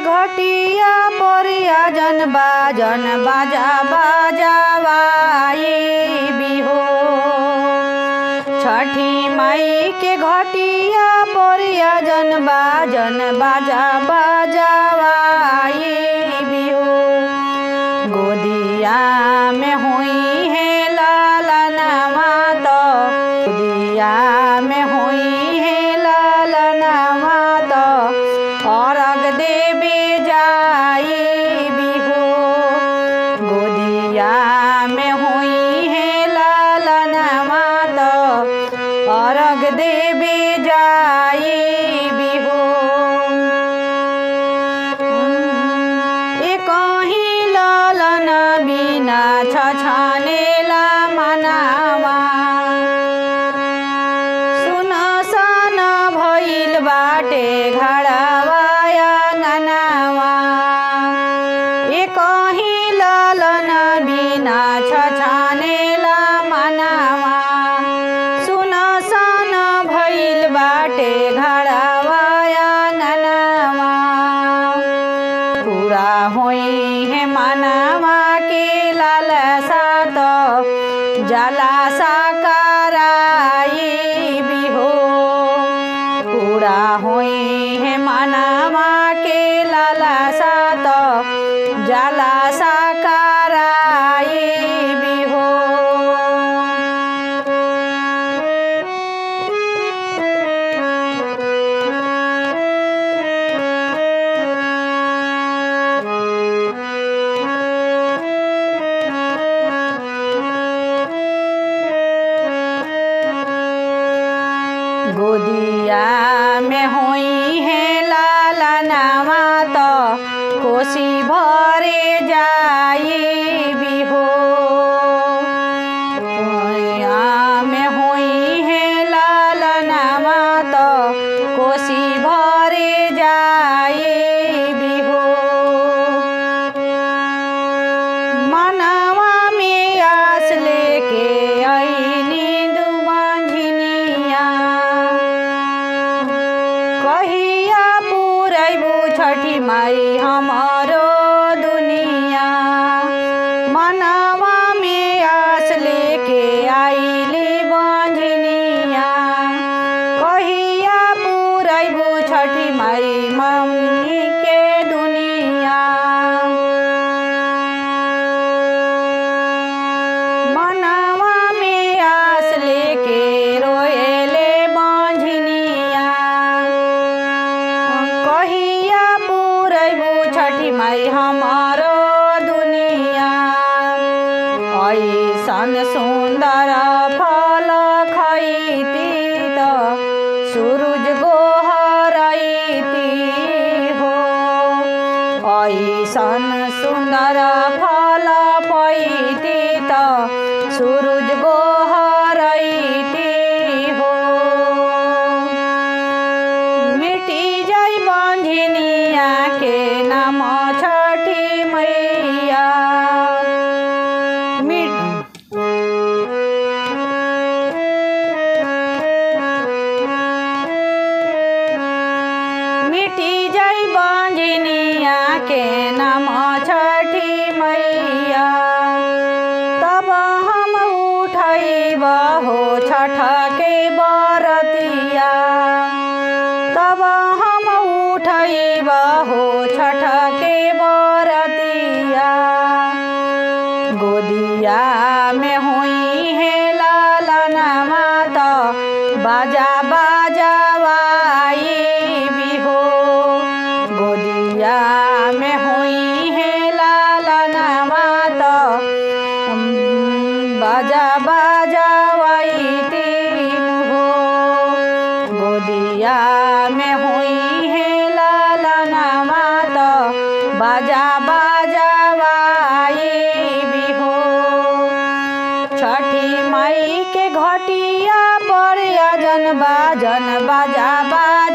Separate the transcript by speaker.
Speaker 1: घटिया परिया जन बाजन बाजा बाजावाई बिहो। छठी माई के घटिया परिया जन बाजन बाजा बाजावाई बिहो। गोदिया में हुई है लालनवा तो गोदिया में हुई है लालनवा तो अर्घ देवे जाई बिहो। गोदिया में हुई है लालनवा तो अर्घ देवे जाई बिहो। कहीं लालन बिना छछनेला मनावा। सुनसान भइल बाटे घरवा आंगनवा। कहीं लालन बिना छछनेला मनावा। सुनसान भइल बाटे घरवा आंगनवा। पूरा होई है मनवा के लालसा तो जला साकाराई बिहो। पूरा होई है मनवा के लालसा तो जला साकाराई बिहो। गोदिया में हुई है लालनवा तो कोसी भरे जाई बिहो। गोदिया में हुई है लालनवा तो कोसी भरे जाई बिहो। मनवा में आस लेके आईनी दुबंझनिया। कहिया पुरैबू छठी माई हमारो दुनिया। मनवा में आस लेके आईली बंझनिया। कहिया पुरैबू छठी माई मम्मी के दुनिया। मनवा में आस लेके रोएले बंझनिया। कहिया पुरैबू छठी माई हमारो दुनिया। ऐसन सुंदर फल खैती तो सूरज गोहरैती हो। ऐसन सुंदर फल पैती तो सूरज गोहरैती हो। मिटी जाई बंझनिया के नाम छठी मैया। मिटी जाई बंझनिया के नाम छठी मैया। तब हम उठैब हो छठ के बरतिया। तब हम उठैब हो छठ के बरतिया। गोदिया में हुई है लालनवा तो बाजा बाजावाई बिहो। गोदिया में हुई है लालनवा तो बाजा बाजावाई तीन हो। गोदिया में हुई है लालनवा तो बाजा बाजावाई बिहो। छठी माई के घटिया पर जन बाजन बाजा बाजा